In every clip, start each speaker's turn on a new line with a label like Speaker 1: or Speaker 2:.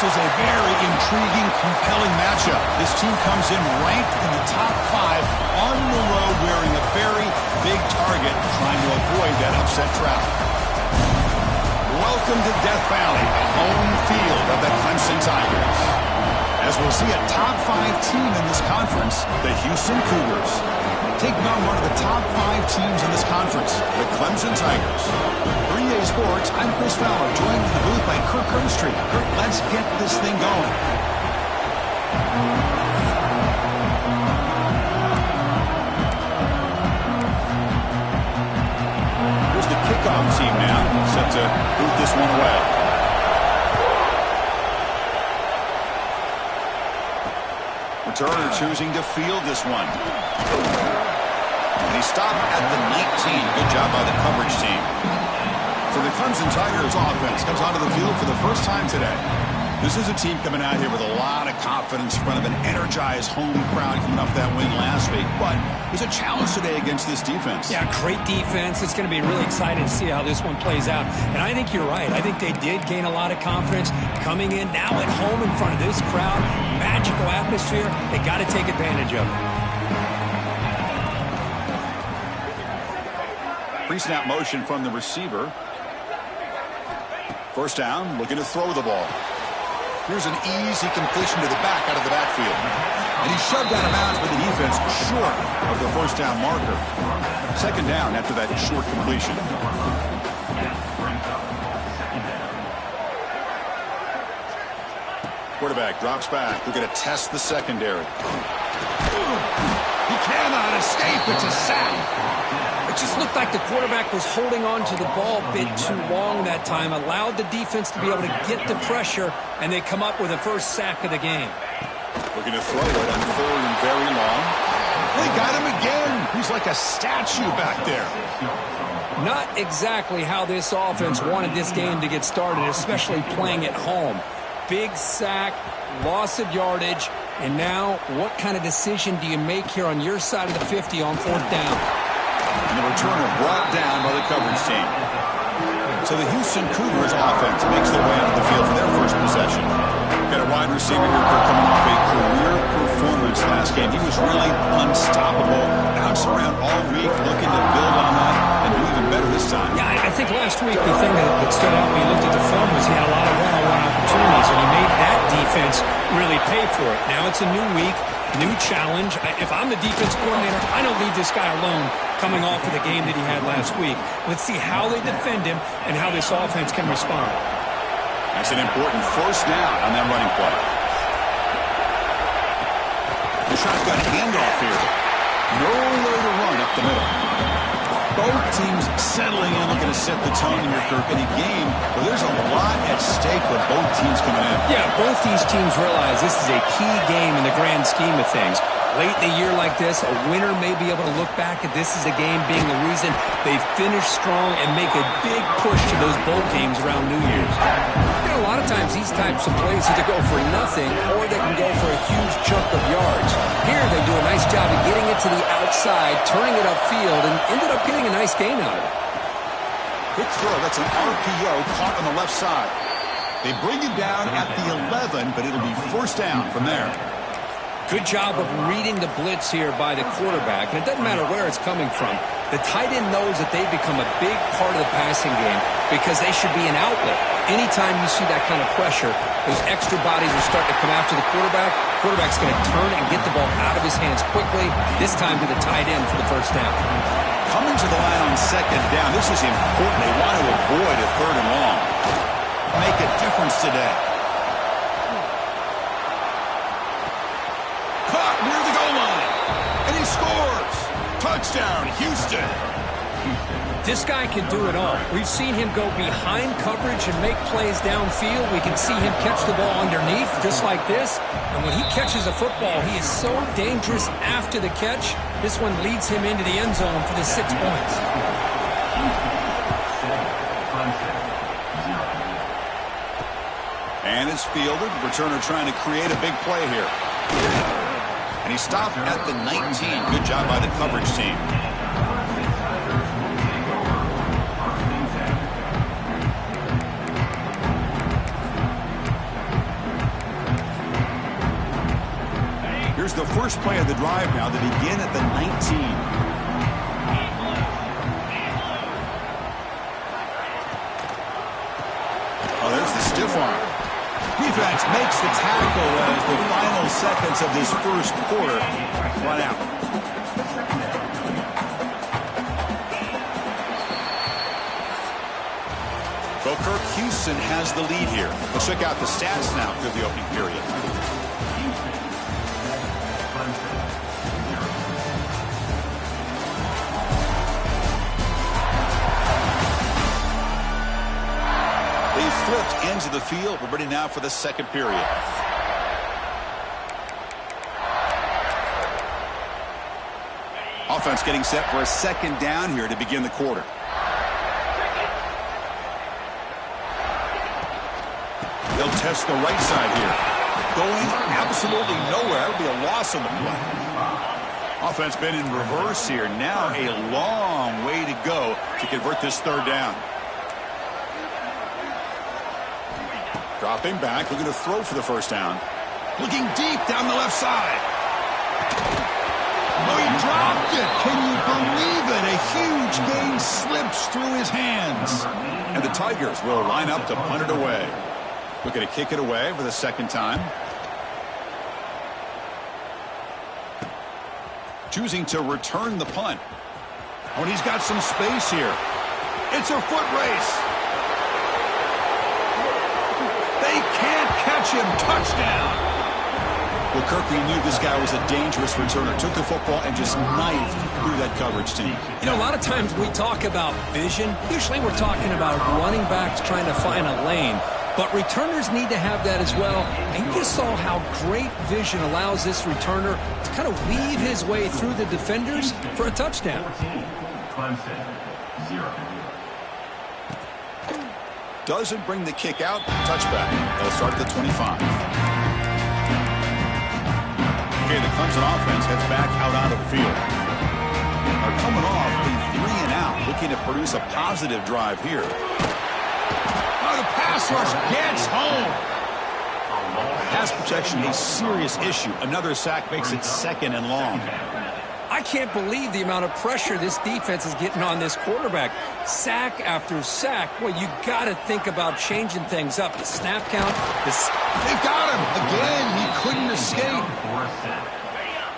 Speaker 1: This is a very intriguing, compelling matchup. This team comes in ranked in the top 5 on the road wearing a very big target, trying to avoid that upset trap. Welcome to Death Valley, the home field of the Clemson Tigers. As we'll see a top 5 team in this conference, the Houston Cougars, taking on one of the top 5 teams in this conference, the Clemson Tigers. For EA Sports, I'm Chris Fowler, joined in the booth by Kirk Herbstreit. Kirk, let's get this thing going. Here's the kickoff team now, set to boot this one away. Returner choosing to field this one. And he stopped at the 19. Good job by the coverage team. So the Clemson Tigers offense comes onto the field for the first time today. This is a team coming out here with a lot of confidence in front of an energized home crowd coming off that win last week. But there's a challenge today against this defense.
Speaker 2: Yeah, great defense. It's going to be really exciting to see how this one plays out. And I think you're right. I think they did gain a lot of confidence coming in now at home in front of this crowd. Magical atmosphere. They got to take advantage of it.
Speaker 1: Pre-snap motion from the receiver. First down, looking to throw the ball. Here's an easy completion to the back out of the backfield. And he shoved out of bounds with the defense short of the first down marker. Second down after that short completion. Quarterback drops back. We're going to test the secondary. He cannot escape. It's a sack.
Speaker 2: It just looked like the quarterback was holding on to the ball a bit too long that time, allowed the defense to be able to get the pressure, and they come up with the first sack of the game.
Speaker 1: Looking to throw it on third and very long. They got him again. He's like a statue back there.
Speaker 2: Not exactly how this offense wanted this game to get started, especially playing at home. Big sack, loss of yardage, and now what kind of decision do you make here on your side of the 50 on fourth down?
Speaker 1: And the returner brought down by the coverage team. So the Houston Cougars offense makes their way onto the field for their first possession. Got a wide receiver here coming off a career performance last game. He was really unstoppable. Bounced around all week, looking to build on that and do even better this time.
Speaker 2: Yeah, I think last week the thing that stood out when you looked at the film was he had a lot of one-on-one opportunities, and he made that defense really pay for it. Now it's a new week, new challenge. If I'm the defense coordinator, I don't leave this guy alone coming off of the game that he had last week. Let's see how they defend him and how this offense can respond.
Speaker 1: That's an important first down on that running play. The shotgun handoff here. Nowhere to run up the middle. Both teams settling in, looking to set the tone in your Kirk. In a game where there's a lot at stake with both teams coming in.
Speaker 2: Yeah, both these teams realize this is a key game in the grand scheme of things. Late in a year like this, a winner may be able to look back at this as a game being the reason they finish strong and make a big push to those bowl games around New Year's. You know, a lot of times these types of plays either go for nothing or they can go for a huge chunk of yards. Here they do a nice job of getting it to the outside, turning it upfield, and ended up getting a nice gain out of it.
Speaker 1: Good throw. That's an RPO caught on the left side. They bring it down at the 11, but it'll be first down from there.
Speaker 2: Good job of reading the blitz here by the quarterback. And it doesn't matter where it's coming from. The tight end knows that they become a big part of the passing game because they should be an outlet. Anytime you see that kind of pressure, those extra bodies are starting to come after the quarterback. Quarterback's going to turn and get the ball out of his hands quickly, this time to the tight end for the first down.
Speaker 1: Coming to the line on second down. This is important. They want to avoid a third and long. Make a difference today. Caught near the goal line. And he scores. Touchdown, Houston.
Speaker 2: This guy can do it all. We've seen him go behind coverage and make plays downfield. We can see him catch the ball underneath, just like this. And when he catches a football, he is so dangerous after the catch. This one leads him into the end zone for the 6 points.
Speaker 1: And it's fielded. Returner trying to create a big play here. And he stopped at the 19. Good job by the coverage team. Here's the first play of the drive now to begin at the 19. Oh, there's the stiff arm. Defense makes the tackle as the final seconds of this first quarter run out. Well, Kirk, Houston has the lead here. Let's check out the stats now through the opening period. They flipped ends of the field. We're ready now for the second period. Offense getting set for a second down here to begin the quarter. They'll test the right side here. Going absolutely nowhere. It'll be a loss on the play. Offense been in reverse here. Now a long way to go to convert this third down. Dropping back, looking to throw for the first down. Looking deep down the left side. Oh, he dropped it. Can you believe it? A huge gain slips through his hands. And the Tigers will line up to punt it away. Looking to kick it away for the second time. Choosing to return the punt. Oh, and he's got some space here. It's a foot race. They can't catch him. Touchdown. Well, Kirk, we knew this guy was a dangerous returner. Took the football and just knifed through that coverage team.
Speaker 2: You know, a lot of times we talk about vision. Usually we're talking about running backs trying to find a lane. But returners need to have that as well. And you just saw how great vision allows this returner to kind of weave his way through the defenders for a touchdown.
Speaker 1: Doesn't bring the kick out. Touchback. They'll start at the 25. Okay, the Clemson offense heads back out onto the field. They're coming off a 3-and-out, looking to produce a positive drive here. Oh, the pass rush gets home. Pass protection, a serious issue. Another sack makes it second and long.
Speaker 2: I can't believe the amount of pressure this defense is getting on this quarterback. Sack after sack. Well, you got to think about changing things up. The snap count.
Speaker 1: They've got him. Again, he couldn't escape.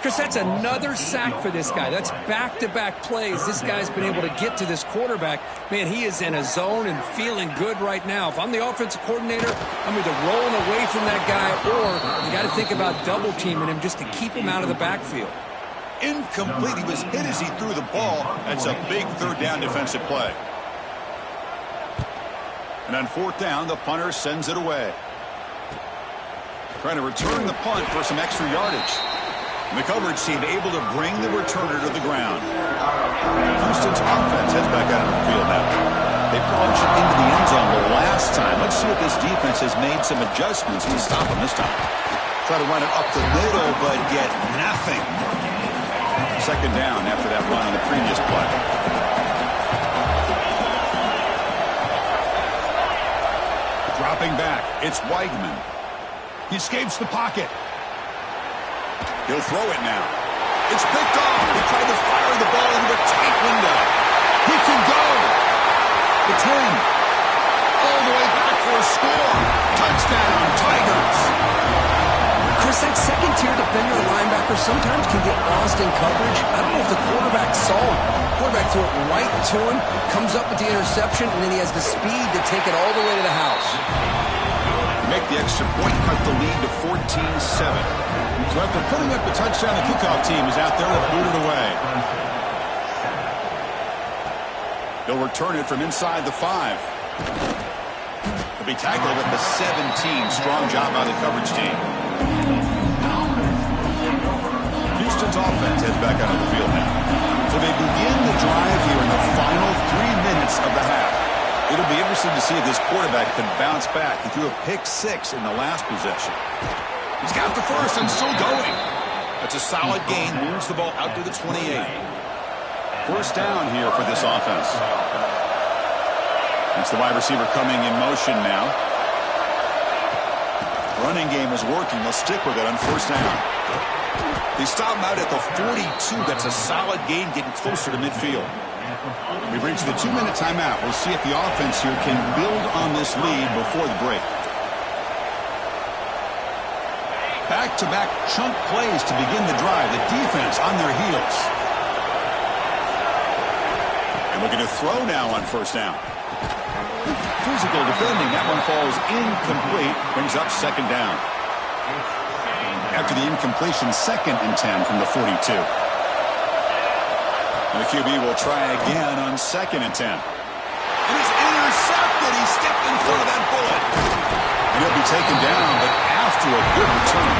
Speaker 2: Chris, that's another sack for this guy. That's back-to-back plays. This guy's been able to get to this quarterback. Man, he is in a zone and feeling good right now. If I'm the offensive coordinator, I'm either rolling away from that guy or you got to think about double-teaming him just to keep him out of the backfield.
Speaker 1: Incomplete. He was hit as he threw the ball. That's a big third down defensive play. And on fourth down, the punter sends it away. Trying to return the punt for some extra yardage. And the coverage team able to bring the returner to the ground. Houston's offense heads back out of the field now. They plunged it into the end zone the last time. Let's see if this defense has made some adjustments to stop him this time. Try to run it up the middle, but get nothing. Second down after that run on the previous play. Dropping back, it's Weigman. He escapes the pocket. He'll throw it now. It's picked off. He tried to fire the ball into a tight window. He can go. The 10. All the way back for a score. Touchdown, Tigers.
Speaker 2: Chris, that second-tier defender or linebacker sometimes can get lost in coverage. I don't know if the quarterback saw him. Quarterback threw it right to him, comes up with the interception, and then he has the speed to take it all the way to the house.
Speaker 1: Make the extra point, cut the lead to 14-7. So after putting up the touchdown, the kickoff team is out there to boot it away. They'll return it from inside the 5. They'll be tackled at the 17. Strong job by the coverage team. Houston's offense heads back out of the field now. So they begin the drive here in the final 3 minutes of the half. It'll be interesting to see if this quarterback can bounce back. He threw a pick-6 in the last possession. He's got the first and still going. That's a solid gain. Moves the ball out to the 28. First down here for this offense. It's the wide receiver coming in motion now. Running game is working. They'll stick with it on first down. They stop him out at the 42. That's a solid gain, getting closer to midfield. We've reached the 2-minute timeout. We'll see if the offense here can build on this lead before the break. Back-to-back chunk plays to begin the drive. The defense on their heels. And looking to throw now on first down. Physical defending. That one falls incomplete. Brings up second down. After the incompletion, 2nd and 10 from the 42. And the QB will try again on 2nd and 10. And it's intercepted. He stepped in front of that bullet. And he'll be taken down, but after a good return.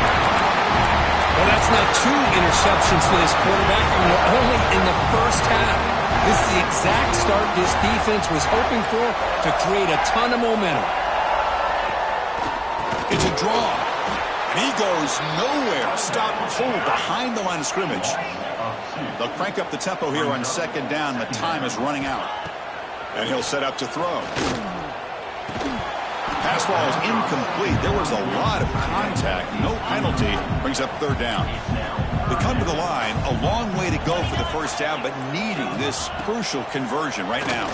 Speaker 2: Well, that's not 2 interceptions for this quarterback, and we're only in the first half. This is the exact start this defense was hoping for to create a ton of momentum.
Speaker 1: It's a draw. And he goes nowhere. Stop cold behind the line of scrimmage. They'll crank up the tempo here on 2nd down. The time is running out. And he'll set up to throw. Pass ball is incomplete. There was a lot of contact. No penalty. Brings up 3rd down. They come to the line. A long way to go for the first down, but needing this crucial conversion right now.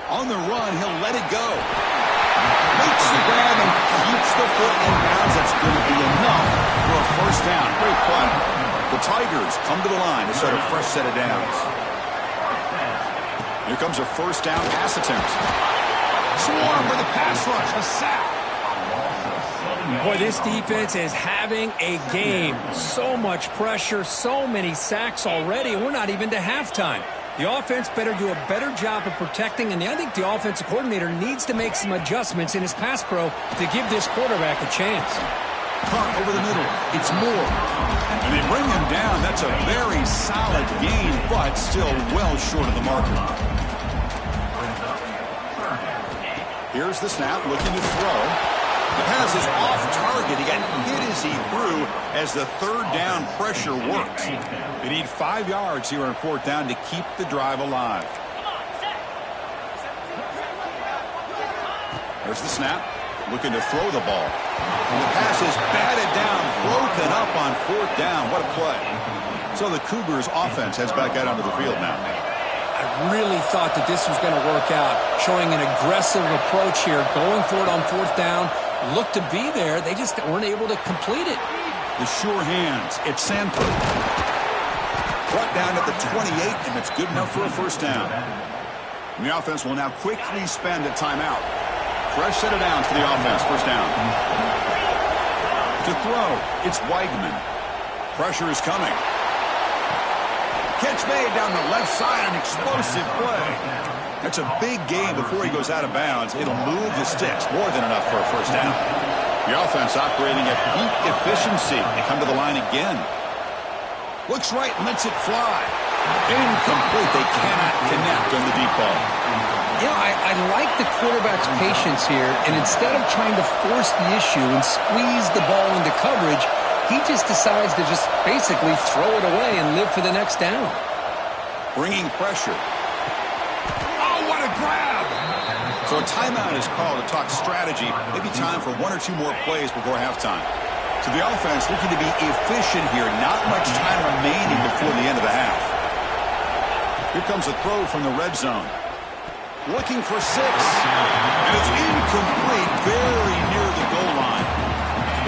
Speaker 1: On the run, he'll let it go. Makes the grab and keeps the foot in bounds. That's going to be enough for a first down. Great play. The Tigers come to the line to start a fresh set of downs. Here comes a first down pass attempt. Swarm with a pass rush. A sack.
Speaker 2: Boy, this defense is having a game. So much pressure, so many sacks already. We're not even to halftime. The offense better do a better job of protecting, and I think the offensive coordinator needs to make some adjustments in his pass pro to give this quarterback a chance.
Speaker 1: Caught over the middle. It's Moore. And they bring him down. That's a very solid gain, but still well short of the marker. Here's the snap, looking to throw. The pass is off target. He got hit as he threw as the 3rd down pressure works. They need 5 yards here on 4th down to keep the drive alive. There's the snap. Looking to throw the ball. And the pass is batted down, broken up on 4th down. What a play. So the Cougars offense heads back out onto the field now.
Speaker 2: I really thought that this was going to work out, showing an aggressive approach here, going for it on 4th down. Looked to be there. They just weren't able to complete it.
Speaker 1: The sure hands. It's Sanford. Brought down at the 28, and it's good enough for a first down. And the offense will now quickly spend a timeout. Fresh set of downs for the offense. First down. To throw, it's Weigman. Pressure is coming. Catch made down the left side. An explosive play. That's a big gain before he goes out of bounds. It'll move the sticks. More than enough for a first down. The offense operating at peak efficiency. They come to the line again. Looks right, lets it fly. Incomplete. They cannot connect on the deep ball.
Speaker 2: You know, I like the quarterback's patience here, and instead of trying to force the issue and squeeze the ball into coverage, he just decides to just basically throw it away and live for the next down.
Speaker 1: Bringing pressure. Oh, what a grab! So a timeout is called to talk strategy. Maybe time for 1 or 2 more plays before halftime. So the offense looking to be efficient here. Not much time remaining before the end of the half. Here comes a throw from the red zone. Looking for 6. And it's incomplete. Very near the goal line.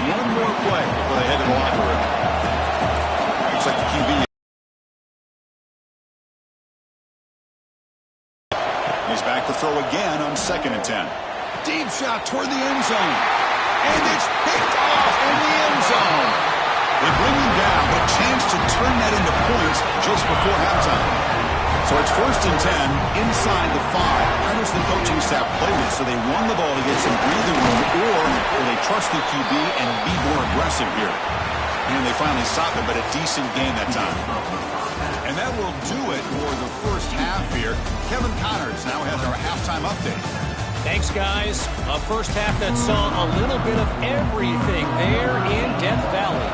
Speaker 1: One more play before they head to the locker room. Looks like the QB. He's back to throw again on 2nd and 10. Deep shot toward the end zone. And it's picked off in the end zone. They bring him down, but a chance to turn that into points just before halftime. So it's 1st and 10 inside the 5. How does the coaching staff play this? So they run the ball to get some breathing room, or will they trust the QB and be more aggressive here? And they finally stop it, but a decent game that time. And that will do it for the first half here. Kevin Connors now has our halftime update.
Speaker 3: Thanks, guys. A first half that saw a little bit of everything there in Death Valley.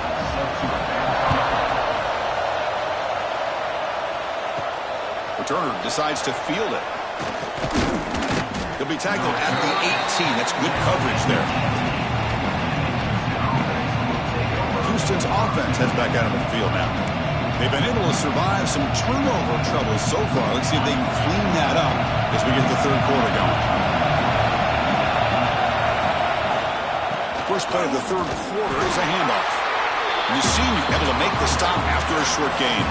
Speaker 1: Returner decides to field it. He'll be tackled at the 18. That's good coverage there. Houston's offense heads back out of the field now. They've been able to survive some turnover troubles so far. Let's see if they can clean that up as we get the third quarter going. First play of the third quarter is a handoff. And the senior able to make the stop after a short gain.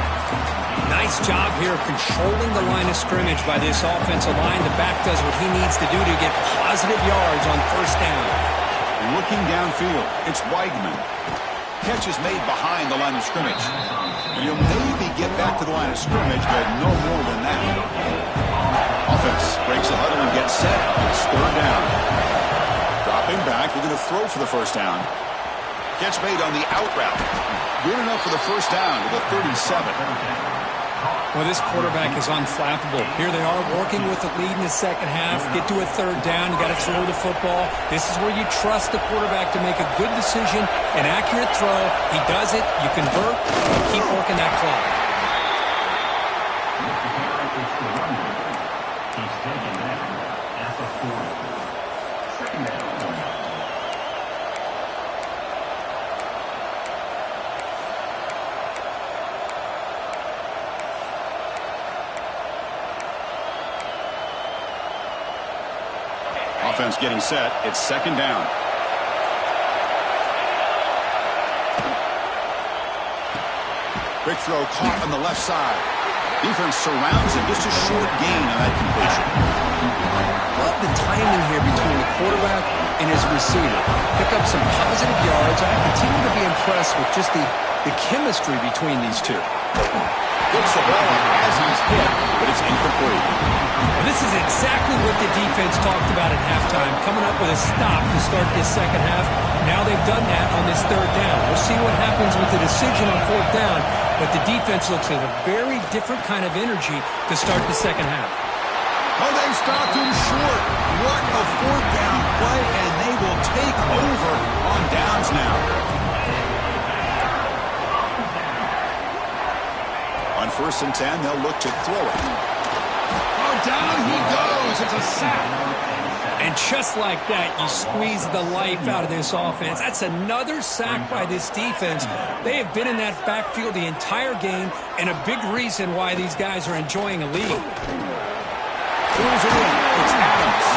Speaker 2: Nice job here of controlling the line of scrimmage by this offensive line. The back does what he needs to do to get positive yards on first down.
Speaker 1: Looking downfield, it's Weigman. Catch is made behind the line of scrimmage. And he'll maybe get back to the line of scrimmage, but no more than that. Offense breaks the huddle and gets set. It's third down. Dropping back, looking to throw for the first down. Catch made on the out route. Good enough for the first down with a 37.
Speaker 2: Well, this quarterback is unflappable. Here they are working with the lead in the second half. Get to a third down. You got to throw the football. This is where you trust the quarterback to make a good decision, an accurate throw. He does it. You convert. You keep working that clock.
Speaker 4: He's taken that at the 40. Second down.
Speaker 1: Offense getting set. It's second down. Quick throw caught on the left side. Defense surrounds him. Just a short gain on that completion.
Speaker 2: Love the timing here between the quarterback and his receiver. Pick up some positive yards. I continue to be impressed with just the chemistry between these two.
Speaker 1: Gets the ball as he's hit, but it's incomplete.
Speaker 2: Well, this is exactly what the defense talked about at halftime, coming up with a stop to start this second half. Now they've done that on this third down. We'll see what happens with the decision on fourth down, but the defense looks at a very different kind of energy to start the second half.
Speaker 1: Oh, they stopped him short. What a fourth down play, and they will take over on downs now. On 1st and 10, they'll look to throw it. Oh, down he goes. It's a sack.
Speaker 2: And just like that, you squeeze the life out of this offense. That's another sack by this defense. They have been in that backfield the entire game, and a big reason why these guys are enjoying a lead.
Speaker 1: Throws it in. It's Adams.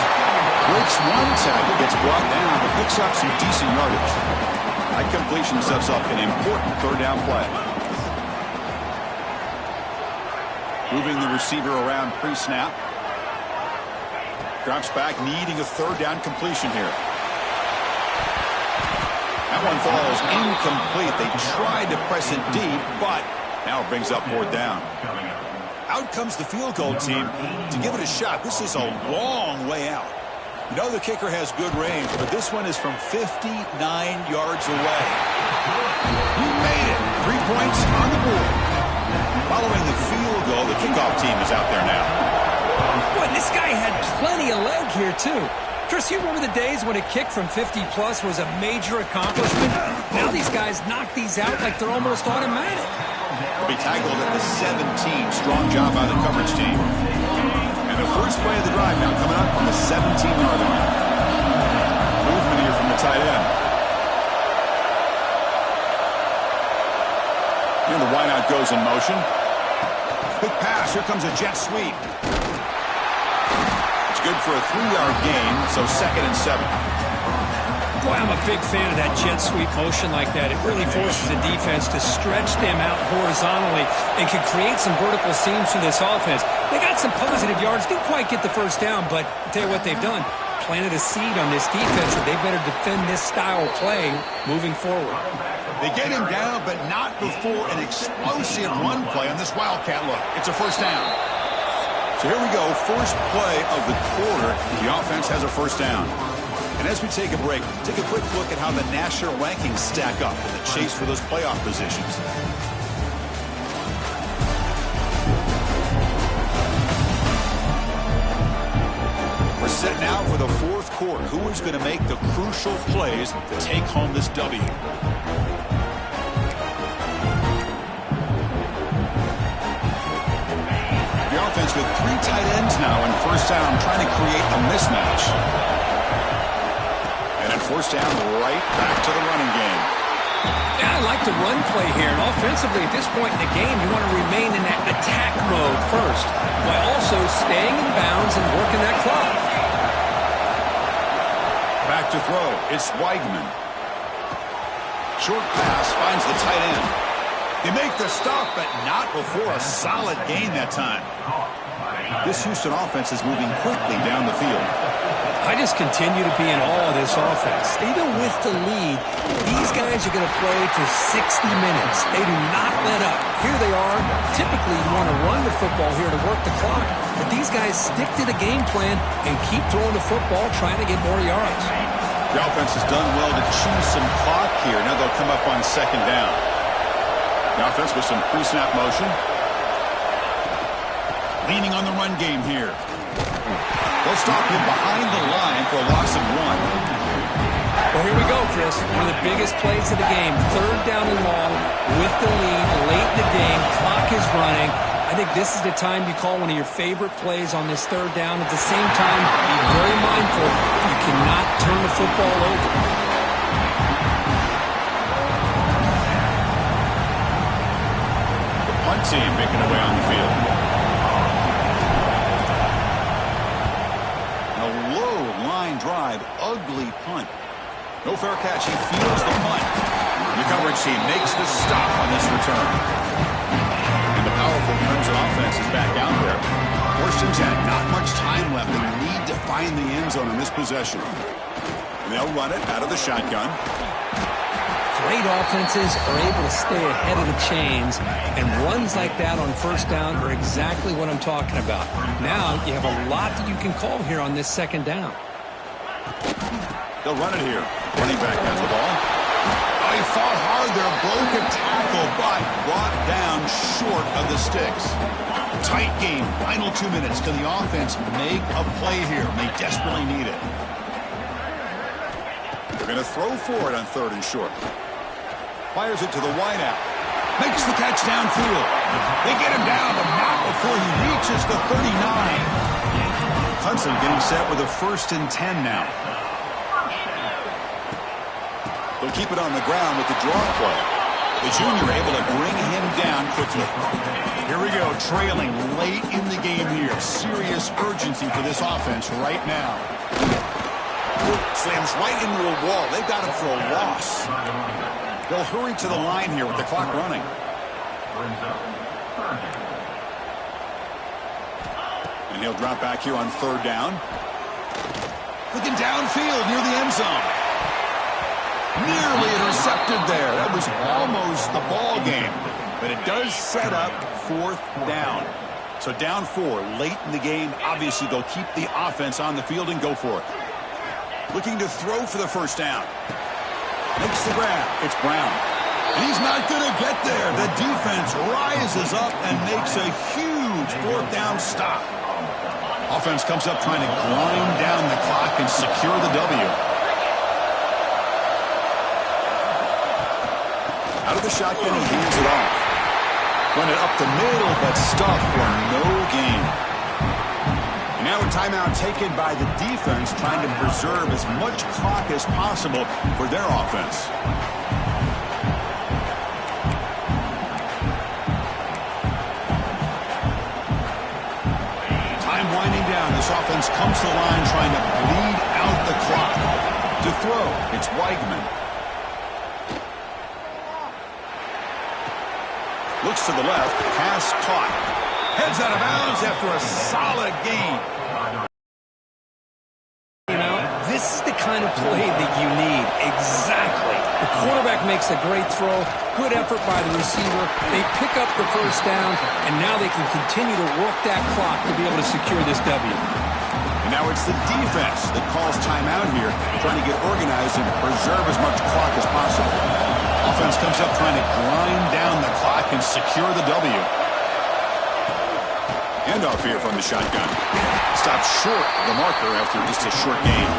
Speaker 1: Breaks one tackle, gets brought down, but picks up some decent yardage. That completion sets up an important third down play. Moving the receiver around pre-snap. Drops back, needing a third down completion here. That one falls incomplete. They tried to press it deep, but now it brings up fourth down. Out comes the field goal team to give it a shot. This is a long way out. You know the kicker has good range, but this one is from 59 yards away. He made it. 3 points on the board. Following the field goal, the kickoff team is out there now.
Speaker 2: Boy, this guy had plenty of leg here, too. Chris, you remember the days when a kick from 50-plus was a major accomplishment? Now these guys knock these out like they're almost automatic.
Speaker 1: Will be tackled at the 17. Strong job by the coverage team. And the first play of the drive now coming up on the 17-yard line. Movement here from the tight end. And the wideout goes in motion. Quick pass. Here comes a jet sweep. It's good for a 3-yard gain, so 2nd and 7.
Speaker 2: Boy, I'm a big fan of that jet sweep motion like that. It really forces the defense to stretch them out horizontally and can create some vertical seams for this offense. They got some positive yards. Didn't quite get the first down, but I'll tell you what they've done. Planted a seed on this defense that they better defend this style of play moving forward.
Speaker 1: They get him down, but not before an explosive run play on this Wildcat look. It's a first down. So here we go, first play of the quarter. The offense has a first down. And as we take a break, take a quick look at how the national rankings stack up in the chase for those playoff positions. We're set now for the fourth quarter. Who is going to make the crucial plays to take home this W? The offense with 3 tight ends now in first down, trying to create a mismatch. And in first down, right back to the running game.
Speaker 2: Yeah, I like the run play here. And offensively, at this point in the game, you want to remain in that attack mode first, while also staying in bounds and working that clock.
Speaker 1: Back to throw. It's Weigman. Short pass finds the tight end. They make the stop, but not before a solid gain that time. This Houston offense is moving quickly down the field.
Speaker 2: I just continue to be in awe of this offense. Even with the lead, these guys are going to play for 60 minutes. They do not let up. Here they are. Typically, you want to run the football here to work the clock, but these guys stick to the game plan and keep throwing the football, trying to get more yards.
Speaker 1: The offense has done well to chew some clock here. Now they'll come up on second down. The offense with some pre-snap motion. Leaning on the run game here. They'll stop him behind the line for a loss of 1.
Speaker 2: Well, here we go, Chris. One of the biggest plays of the game. Third down and long with the lead late in the game. Clock is running. I think this is the time you call one of your favorite plays on this third down. At the same time, be very mindful. You cannot turn the football over.
Speaker 1: The punt team making their way on the field. A low line drive, ugly punt. No fair catch. He fields the punt. The coverage team makes the stop on this return. And the powerful Crimson offense is back out there. First and 10. Not much time left. They need to find the end zone in this possession. And they'll run it out of the shotgun.
Speaker 2: Great offenses are able to stay ahead of the chains, and runs like that on first down are exactly what I'm talking about. Now you have a lot that you can call here on this second down.
Speaker 1: They'll run it here. Running back has the ball. Oh, he fought hard there. Broke a tackle, but brought down short of the sticks. Tight game. Final 2 minutes. Can the offense make a play here? They desperately need it. They're going to throw for it on third and short. Fires it to the wideout. Makes the catch downfield. They get him down, but not before he reaches the 39. Hudson getting set with a first and 10 now. They'll keep it on the ground with the draw play. The junior able to bring him down quickly. Here we go, trailing late in the game here. Serious urgency for this offense right now. Slams right into a wall. They've got him for a loss. They'll hurry to the line here with the clock running. And he'll drop back here on third down. Looking downfield near the end zone. Nearly intercepted there. That was almost the ball game. But it does set up fourth down. So down 4 late in the game. Obviously, they'll keep the offense on the field and go for it. Looking to throw for the first down. Makes the grab. It's Brown. And he's not going to get there. The defense rises up and makes a huge fourth down stop. Offense comes up trying to grind down the clock and secure the W. Out of the shotgun, he hands it off. Run it up the middle, but stuffed for no gain. And now a timeout taken by the defense, trying to preserve as much clock as possible for their offense. Time winding down. This offense comes to the line trying to bleed out the clock. To throw, it's Weigman. Looks to the left, pass caught. Heads out of bounds after a solid gain.
Speaker 2: You know, this is the kind of play that you need. Exactly. The quarterback makes a great throw. Good effort by the receiver. They pick up the first down, and now they can continue to work that clock to be able to secure this W.
Speaker 1: And now it's the defense that calls timeout here, trying to get organized and preserve as much clock as possible. Offense comes up trying to grind down the clock and secure the W. Handoff here from the shotgun. Stops short of the marker after just a short gain.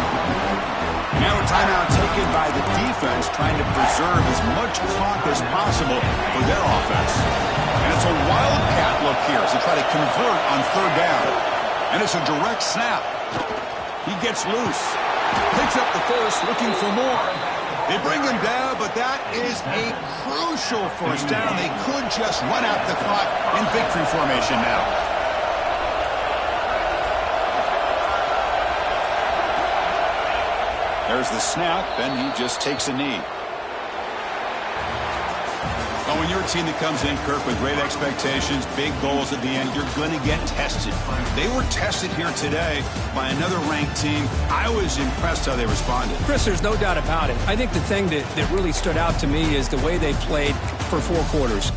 Speaker 1: Now a timeout taken by the defense, trying to preserve as much clock as possible for their offense. And it's a wildcat look here as they try to convert on third down. And it's a direct snap. He gets loose. Picks up the first, looking for more. They bring him down, but that is a crucial first down. They could just run out the clock in victory formation now. There's the snap, and he just takes a knee. Oh, when you're a team that comes in, Kirk, with great expectations, big goals at the end, you're going to get tested. They were tested here today by another ranked team. I was impressed how they responded.
Speaker 2: Chris, there's no doubt about it. I think the thing that really stood out to me is the way they played for 4 quarters.